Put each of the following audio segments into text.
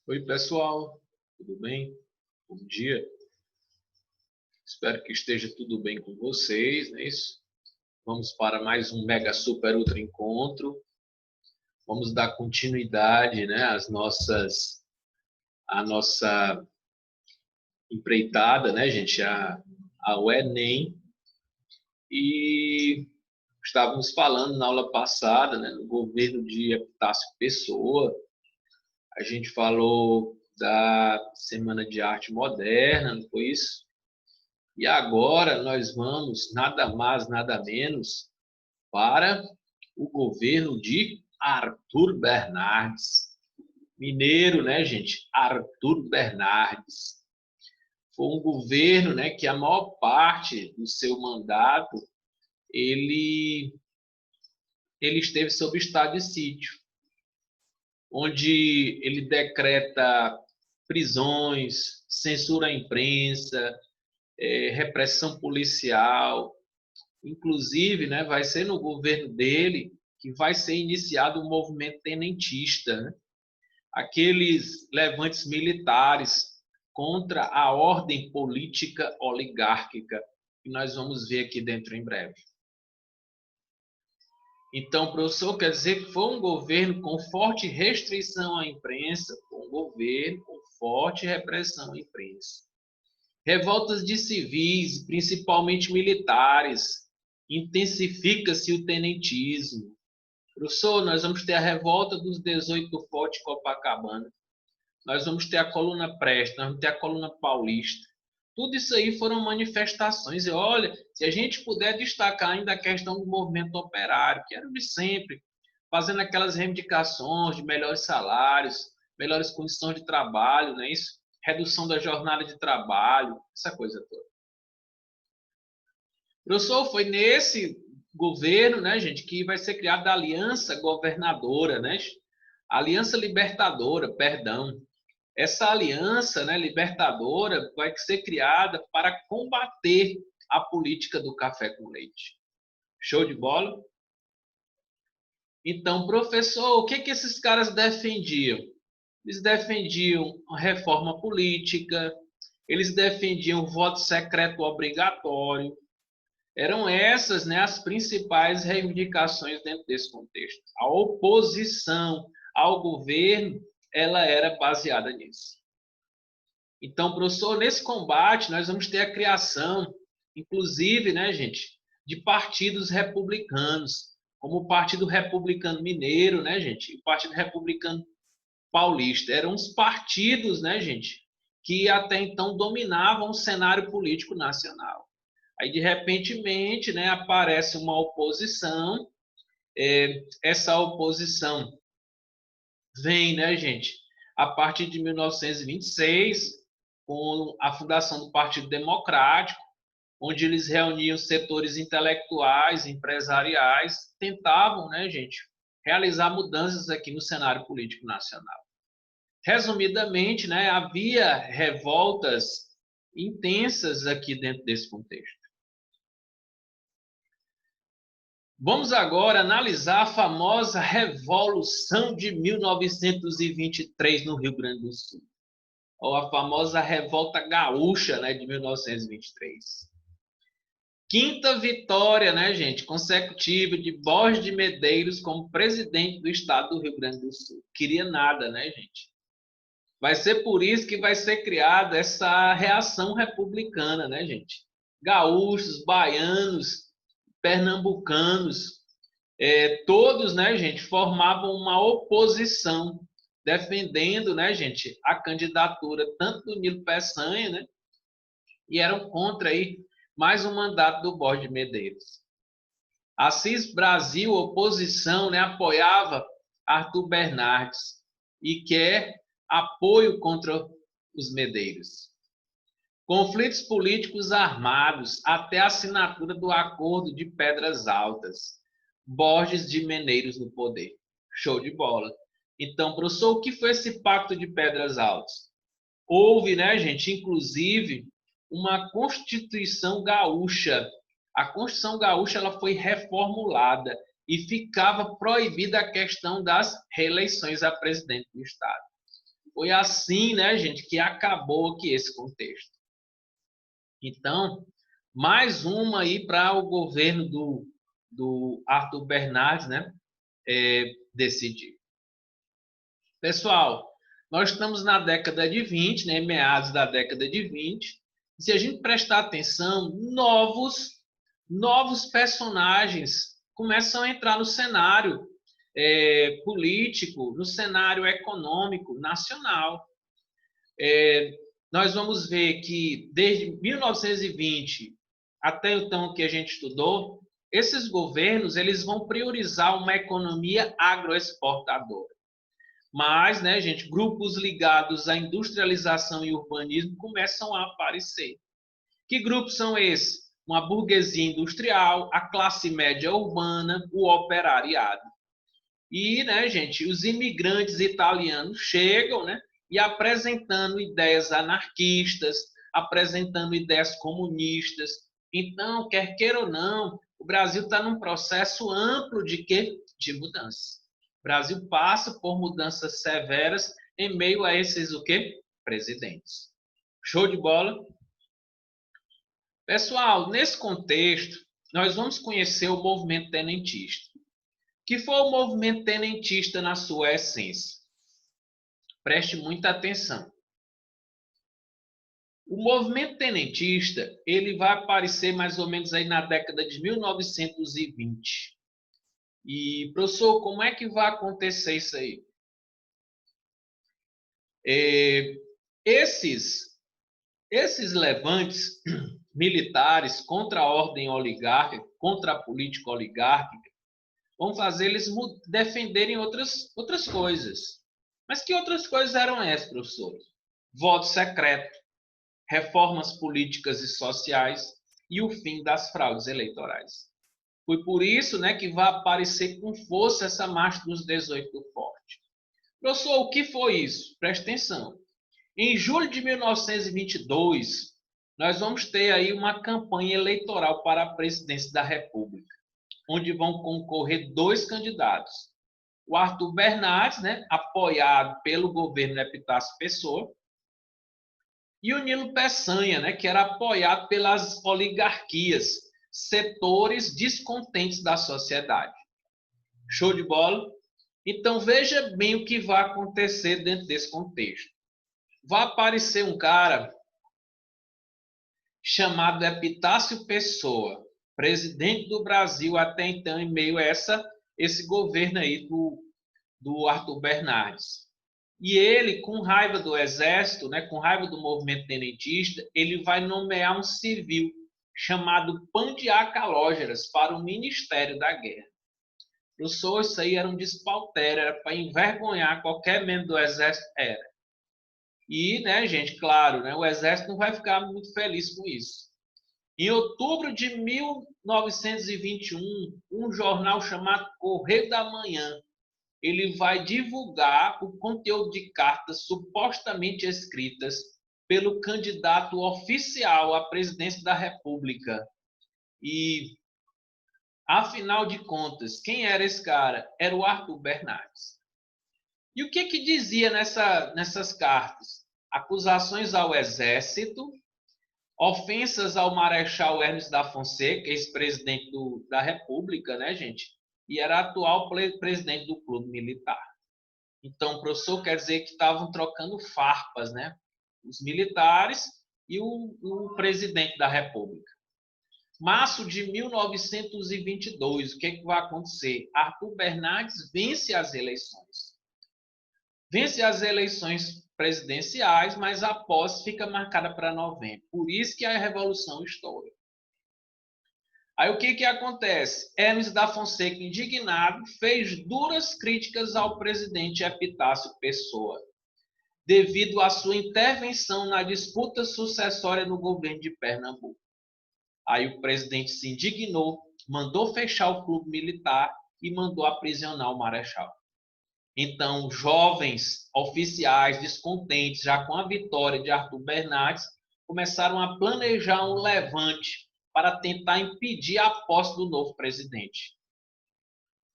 Oi, pessoal, tudo bem? Bom dia. Espero que esteja tudo bem com vocês, não é isso? Vamos para mais um Mega Super Ultra Encontro. Vamos dar continuidade, né, à nossa empreitada, né, gente, ao Enem. E estávamos falando na aula passada, né, no governo de Epitácio Pessoa. A gente falou da Semana de Arte Moderna, não foi isso? E agora nós vamos, nada mais, nada menos, para o governo de Arthur Bernardes. Mineiro, né, gente? Arthur Bernardes. Foi um governo, né, que a maior parte do seu mandato ele, ele esteve sob estado de sítio, onde ele decreta prisões, censura à imprensa, repressão policial. Inclusive, né, vai ser no governo dele que vai ser iniciado o movimento tenentista, né? Aqueles levantes militares contra a ordem política oligárquica, que nós vamos ver aqui dentro em breve. Então, professor, quer dizer que foi um governo com forte restrição à imprensa, um governo com forte repressão à imprensa. Revoltas de civis, principalmente militares, intensifica-se o tenentismo. Professor, nós vamos ter a revolta dos 18 do Forte Copacabana, nós vamos ter a coluna Presta, nós vamos ter a coluna Paulista. Tudo isso aí foram manifestações. E olha, se a gente puder destacar ainda a questão do movimento operário, que era de sempre, fazendo aquelas reivindicações de melhores salários, melhores condições de trabalho, não é isso? Redução da jornada de trabalho, essa coisa toda. Professor, foi nesse governo, né, gente, que vai ser criada a Aliança Governadora, né? Aliança Libertadora, perdão. Essa aliança, né, libertadora vai ser criada para combater a política do café com leite. Show de bola? Então, professor, o que esses caras defendiam? Eles defendiam a reforma política, eles defendiam o voto secreto obrigatório. Eram essas, né, as principais reivindicações dentro desse contexto. A oposição ao governo, ela era baseada nisso. Então, professor, nesse combate nós vamos ter a criação, inclusive, né, gente, de partidos republicanos, como o Partido Republicano Mineiro, né, gente, e o Partido Republicano Paulista. Eram os partidos, né, gente, que até então dominavam o cenário político nacional. Aí, de repentemente, né, aparece uma oposição. Essa oposição vem, né, gente, a partir de 1926, com a fundação do Partido Democrático, onde eles reuniam setores intelectuais, empresariais, tentavam, né, gente, realizar mudanças aqui no cenário político nacional. Resumidamente, né, havia revoltas intensas aqui dentro desse contexto. Vamos agora analisar a famosa Revolução de 1923 no Rio Grande do Sul, ou a famosa Revolta Gaúcha, né, de 1923. Quinta vitória, né, gente, consecutiva de Borges de Medeiros como presidente do estado do Rio Grande do Sul. Queria nada, né, gente? Vai ser por isso que vai ser criada essa reação republicana, né, gente? Gaúchos, baianos, pernambucanos, todos, né, gente, formavam uma oposição, defendendo, né, gente, a candidatura tanto do Nilo Peçanha, né, e eram contra aí mais um mandato do Borges de Medeiros. Assis Brasil, oposição, né, apoiava Arthur Bernardes e quer apoio contra os Medeiros. Conflitos políticos armados até a assinatura do Acordo de Pedras Altas. Borges de Medeiros no poder. Show de bola. Então, professor, o que foi esse Pacto de Pedras Altas? Houve, né, gente, inclusive, uma Constituição Gaúcha. A Constituição Gaúcha ela foi reformulada e ficava proibida a questão das reeleições a presidente do Estado. Foi assim, né, gente, que acabou aqui esse contexto. Então, mais uma aí para o governo do Arthur Bernardes, né, decidir. Pessoal, nós estamos na década de 20, né, meados da década de 20. Se a gente prestar atenção, novos personagens começam a entrar no cenário político, no cenário econômico nacional. Nós vamos ver que desde 1920 até então que a gente estudou, esses governos eles vão priorizar uma economia agroexportadora. Mas, né, gente, grupos ligados à industrialização e urbanismo começam a aparecer. Que grupos são esses? Uma burguesia industrial, a classe média urbana, o operariado. E, né, gente, os imigrantes italianos chegam, né, e apresentando ideias anarquistas, apresentando ideias comunistas. Então, quer queira ou não, o Brasil está num processo amplo de quê? De mudança. O Brasil passa por mudanças severas em meio a esses o quê? Presidentes. Show de bola? Pessoal, nesse contexto, nós vamos conhecer o movimento tenentista. Que foi o movimento tenentista na sua essência? Preste muita atenção. O movimento tenentista, ele vai aparecer mais ou menos aí na década de 1920. E, professor, como é que vai acontecer isso aí? Esses levantes militares contra a ordem oligárquica, contra a política oligárquica, vão fazer eles defenderem outras coisas. Mas que outras coisas eram essas, professor? Voto secreto, reformas políticas e sociais e o fim das fraudes eleitorais. Foi por isso, né, que vai aparecer com força essa marcha dos 18 do Forte. Professor, o que foi isso? Preste atenção. Em julho de 1922, nós vamos ter aí uma campanha eleitoral para a presidência da República, onde vão concorrer dois candidatos. O Arthur Bernardes, né, apoiado pelo governo Epitácio Pessoa, e o Nilo Peçanha, né, que era apoiado pelas oligarquias, setores descontentes da sociedade. Show de bola? Então veja bem o que vai acontecer dentro desse contexto. Vai aparecer um cara chamado Epitácio Pessoa, presidente do Brasil até então, em meio a esse governo aí do Arthur Bernardes. E ele, com raiva do exército, né, com raiva do movimento tenentista, ele vai nomear um civil chamado Pandiá Calógeras para o Ministério da Guerra. Professor, isso aí era um despautério, era para envergonhar qualquer membro do exército, era. E, né, gente, claro, né, o exército não vai ficar muito feliz com isso. Em outubro de 1921, um jornal chamado Correio da Manhã, ele vai divulgar o conteúdo de cartas supostamente escritas pelo candidato oficial à presidência da República. E, afinal de contas, quem era esse cara? Era o Arthur Bernardes. E o que dizia nessas cartas? Acusações ao exército, ofensas ao Marechal Hermes da Fonseca, ex-presidente da República, né, gente? E era atual presidente do Clube Militar. Então, o professor quer dizer que estavam trocando farpas, né? Os militares e o presidente da República. Março de 1922, o que vai acontecer? Arthur Bernardes vence as eleições. Vence as eleições presidenciais, mas a posse fica marcada para novembro. Por isso que a Revolução estoura. Aí o que acontece? Hermes da Fonseca, indignado, fez duras críticas ao presidente Epitácio Pessoa, devido à sua intervenção na disputa sucessória no governo de Pernambuco. Aí o presidente se indignou, mandou fechar o clube militar e mandou aprisionar o marechal. Então, jovens oficiais descontentes já com a vitória de Arthur Bernardes começaram a planejar um levante para tentar impedir a posse do novo presidente.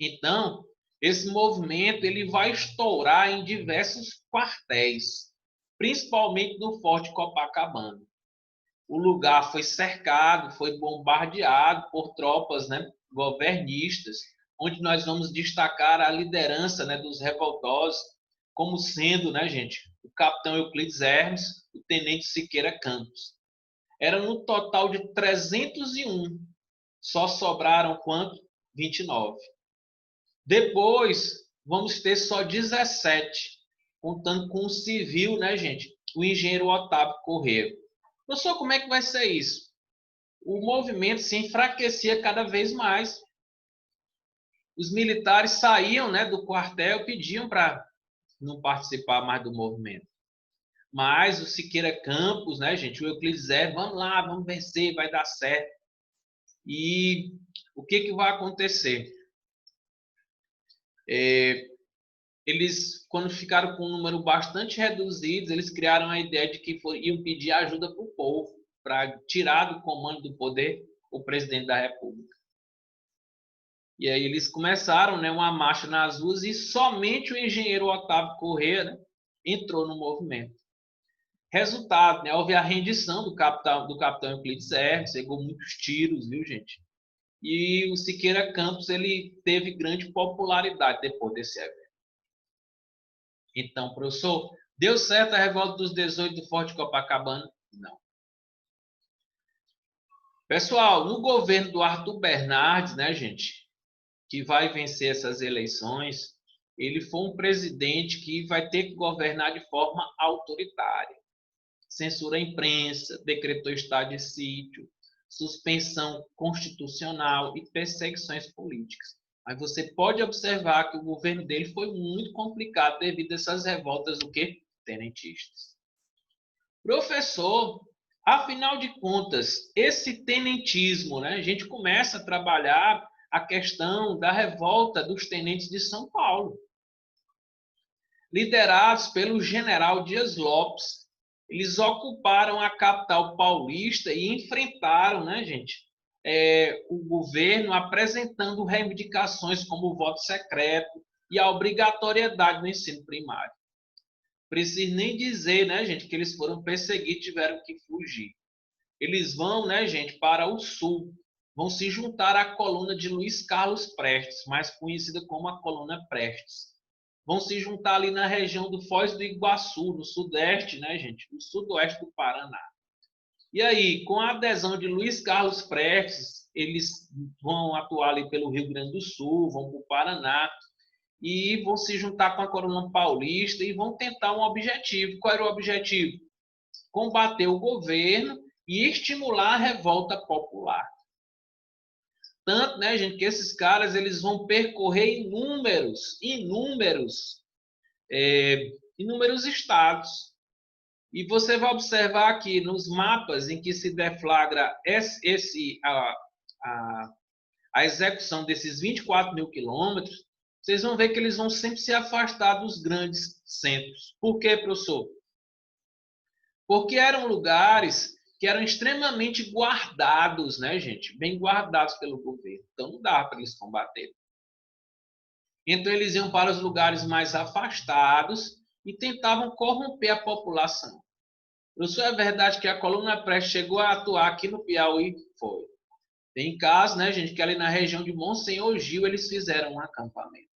Então, esse movimento ele vai estourar em diversos quartéis, principalmente no Forte Copacabana. O lugar foi cercado, foi bombardeado por tropas, né, governistas, onde nós vamos destacar a liderança, né, dos revoltosos, como sendo, né, gente, o capitão Euclides Hermes, o tenente Siqueira Campos. Era no total de 301, só sobraram quanto? 29. Depois, vamos ter só 17, contando com o civil, né, gente? O engenheiro Otávio Corrêa. Professor, como é que vai ser isso? O movimento se enfraquecia cada vez mais. Os militares saíam, né, do quartel, pediam para não participar mais do movimento. Mas o Siqueira Campos, né, gente, o Euclides Hermes, vamos lá, vamos vencer, vai dar certo. E o que vai acontecer? Eles, quando ficaram com um número bastante reduzido, eles criaram a ideia de que iam pedir ajuda para o povo, para tirar do comando do poder o presidente da República. E aí eles começaram, né, uma marcha nas ruas e somente o engenheiro Otávio Corrêa, né, entrou no movimento. Resultado, né, houve a rendição do capitão Euclides Hermes, pegou muitos tiros, viu, gente? E o Siqueira Campos ele teve grande popularidade depois desse evento. Então, professor, deu certo a revolta dos 18 do Forte Copacabana? Não. Pessoal, no governo do Arthur Bernardes, né, gente, que vai vencer essas eleições, ele foi um presidente que vai ter que governar de forma autoritária. Censura a imprensa, decretou estado de sítio, suspensão constitucional e perseguições políticas. Mas você pode observar que o governo dele foi muito complicado devido a essas revoltas do que? Tenentistas. Professor, afinal de contas, esse tenentismo, né, a gente começa a trabalhar a questão da revolta dos tenentes de São Paulo. Liderados pelo general Dias Lopes, eles ocuparam a capital paulista e enfrentaram, né, gente, o governo apresentando reivindicações como o voto secreto e a obrigatoriedade do ensino primário. Preciso nem dizer, né, gente, que eles foram perseguidos e tiveram que fugir. Eles vão, né, gente, para o sul, vão se juntar à coluna de Luiz Carlos Prestes, mais conhecida como a coluna Prestes. Vão se juntar ali na região do Foz do Iguaçu, no sudeste, né, gente, no sudoeste do Paraná. E aí, com a adesão de Luiz Carlos Prestes, eles vão atuar ali pelo Rio Grande do Sul, vão para o Paraná, e vão se juntar com a coluna paulista e vão tentar um objetivo. Qual era o objetivo? Combater o governo e estimular a revolta popular. Tanto, né, gente, que esses caras eles vão percorrer inúmeros estados. E você vai observar aqui nos mapas em que se deflagra a execução desses 24 mil quilômetros, vocês vão ver que eles vão sempre se afastar dos grandes centros. Por quê, professor? Porque eram lugares que eram extremamente guardados, né, gente? Bem guardados pelo governo. Então não dava para eles combaterem. Então eles iam para os lugares mais afastados e tentavam corromper a população. Professor, é verdade que a coluna Prestes chegou a atuar aqui no Piauí? Foi. Tem casos, né, gente, que ali na região de Monsenhor Gil eles fizeram um acampamento.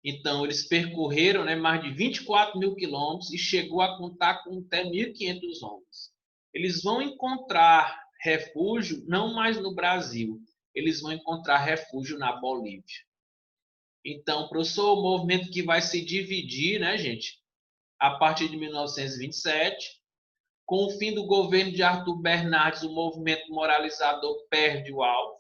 Então, eles percorreram, né, mais de 24 mil quilômetros e chegou a contar com até 1.500 homens. Eles vão encontrar refúgio não mais no Brasil, eles vão encontrar refúgio na Bolívia. Então, professor, o movimento que vai se dividir, né, gente, a partir de 1927, com o fim do governo de Arthur Bernardes, o movimento moralizador perde o alvo.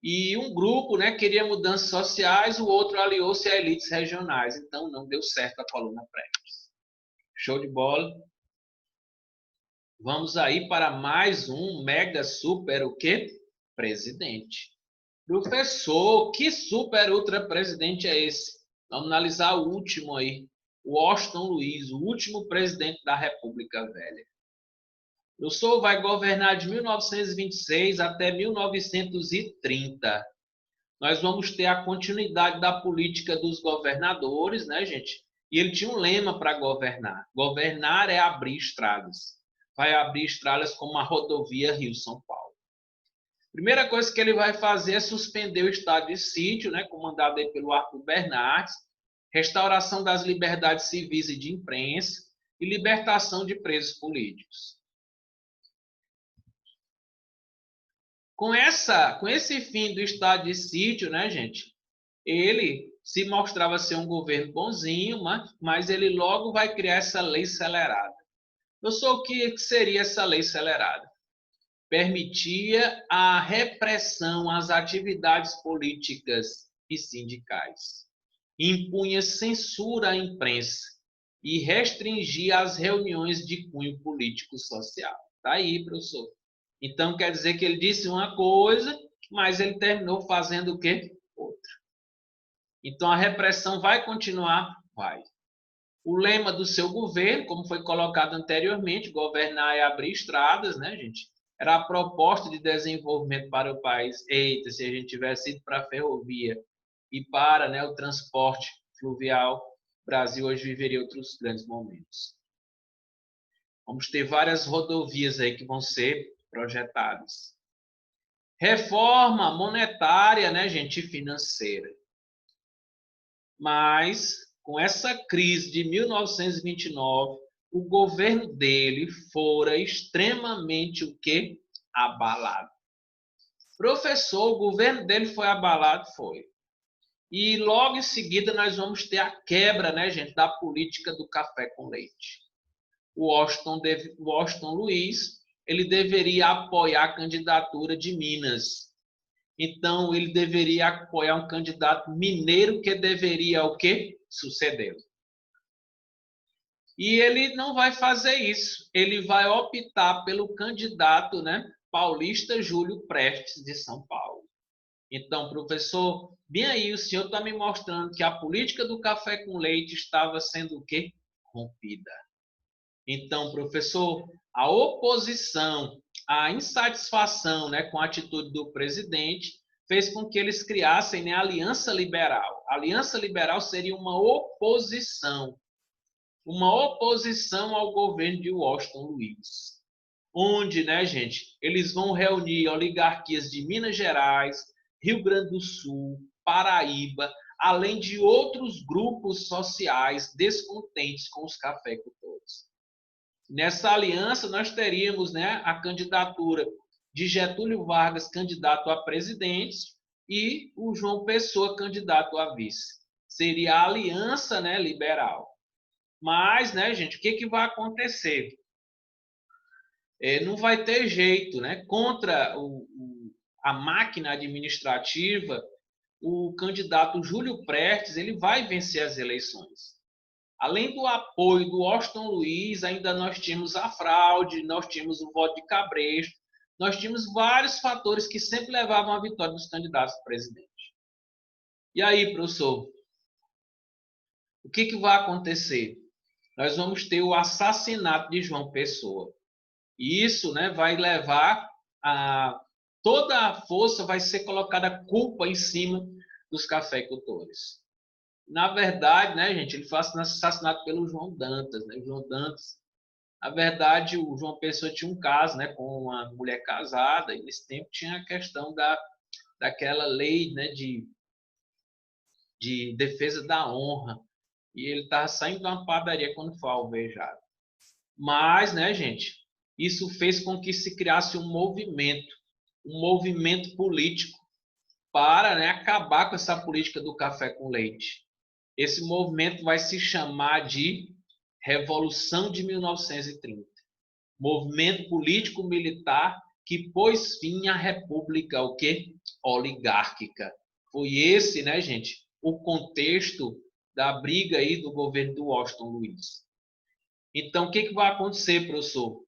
E um grupo, né, queria mudanças sociais, o outro aliou-se a elites regionais. Então, não deu certo a coluna Prestes. Show de bola? Vamos aí para mais um mega super o quê? Presidente. Professor, que super ultra presidente é esse? Vamos analisar o último aí. O Washington Luiz, o último presidente da República Velha. O senhor vai governar de 1926 até 1930. nós vamos ter a continuidade da política dos governadores, né, gente? E ele tinha um lema para governar. Governar é abrir estradas. Vai abrir estradas como a rodovia Rio-São Paulo. Primeira coisa que ele vai fazer é suspender o estado de sítio, né, comandado aí pelo Arthur Bernardes, restauração das liberdades civis e de imprensa e libertação de presos políticos. Com esse fim do estado de sítio, né, gente, ele se mostrava ser um governo bonzinho, mas ele logo vai criar essa lei acelerada. Professor, o que seria essa lei acelerada? Permitia a repressão às atividades políticas e sindicais, impunha censura à imprensa e restringia as reuniões de cunho político-social. Está aí, professor. Então, quer dizer que ele disse uma coisa, mas ele terminou fazendo o quê? Outra. Então, a repressão vai continuar? Vai. O lema do seu governo, como foi colocado anteriormente, governar é abrir estradas, né, gente? Era a proposta de desenvolvimento para o país. Eita, se a gente tivesse ido para a ferrovia e para, né, o transporte fluvial, o Brasil hoje viveria outros grandes momentos. Vamos ter várias rodovias aí que vão ser projetadas. Reforma monetária, né, gente, financeira. Mas, com essa crise de 1929, o governo dele fora extremamente o quê? Abalado. Professor, o governo dele foi abalado? Foi. E logo em seguida nós vamos ter a quebra, né, gente, da política do café com leite. O Washington Luiz, ele deveria apoiar a candidatura de Minas. Então, ele deveria apoiar um candidato mineiro que deveria o quê? Sucedê-lo. E ele não vai fazer isso. Ele vai optar pelo candidato, né, paulista Júlio Prestes, de São Paulo. Então, professor, bem aí, o senhor está me mostrando que a política do café com leite estava sendo o quê? Rompida. Então, professor, a oposição, a insatisfação, né, com a atitude do presidente fez com que eles criassem, né, a Aliança Liberal. A Aliança Liberal seria uma oposição ao governo de Washington Luiz, onde, né, gente, eles vão reunir oligarquias de Minas Gerais, Rio Grande do Sul, Paraíba, além de outros grupos sociais descontentes com os cafeicultores. Nessa aliança, nós teríamos, né, a candidatura de Getúlio Vargas, candidato a presidente, e o João Pessoa, candidato a vice. Seria a aliança, né, liberal. Mas, né, gente, o que vai acontecer? Não vai ter jeito, né? Contra a máquina administrativa, o candidato Júlio Prestes ele vai vencer as eleições. Além do apoio do Washington Luiz, ainda nós tínhamos a fraude, nós tínhamos o voto de cabresto, nós tínhamos vários fatores que sempre levavam à vitória dos candidatos a presidente. E aí, professor, o que vai acontecer? Nós vamos ter o assassinato de João Pessoa. E isso, né, vai levar a toda a força vai ser colocada a culpa em cima dos cafeicultores. Na verdade, né, gente, ele foi assassinado pelo João Dantas, né? O João Dantas, na verdade, o João Pessoa tinha um caso, né, com uma mulher casada, e nesse tempo tinha a questão daquela lei, né, de defesa da honra. E ele estava saindo de uma padaria quando foi alvejado. Mas, né, gente, isso fez com que se criasse um movimento político para, né, acabar com essa política do café com leite. Esse movimento vai se chamar de Revolução de 1930. Movimento político-militar que pôs fim à república, o quê? Oligárquica. Foi esse, né, gente, o contexto da briga aí do governo do Washington Luiz. Então, o que vai acontecer, professor?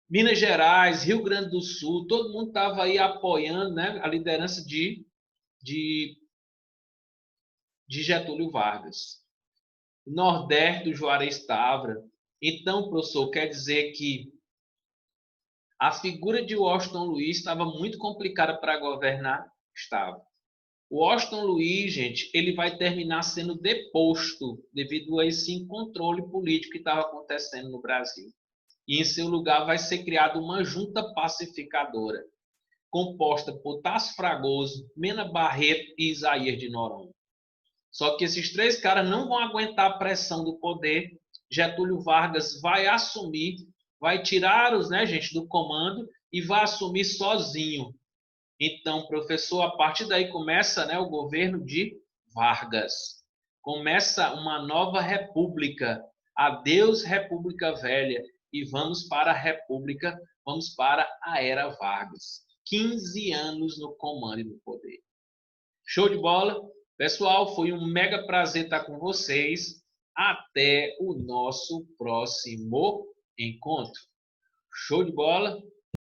Minas Gerais, Rio Grande do Sul, todo mundo estava aí apoiando, né, a liderança de Getúlio Vargas. Nordeste do Juarez Távora. Então, professor, quer dizer que a figura de Washington Luiz estava muito complicada para governar? Estava. O Washington Luiz, gente, ele vai terminar sendo deposto devido a esse controle político que estava acontecendo no Brasil. E em seu lugar vai ser criada uma junta pacificadora, composta por Tasso Fragoso, Mena Barreto e Isaías de Noronha. Só que esses três caras não vão aguentar a pressão do poder. Getúlio Vargas vai assumir, vai tirar os, né, gente, do comando e vai assumir sozinho. Então, professor, a partir daí começa, né, o governo de Vargas. Começa uma nova república. Adeus, República Velha. E vamos para a República, vamos para a Era Vargas. 15 anos no comando e no poder. Show de bola? Pessoal, foi um mega prazer estar com vocês. Até o nosso próximo encontro. Show de bola?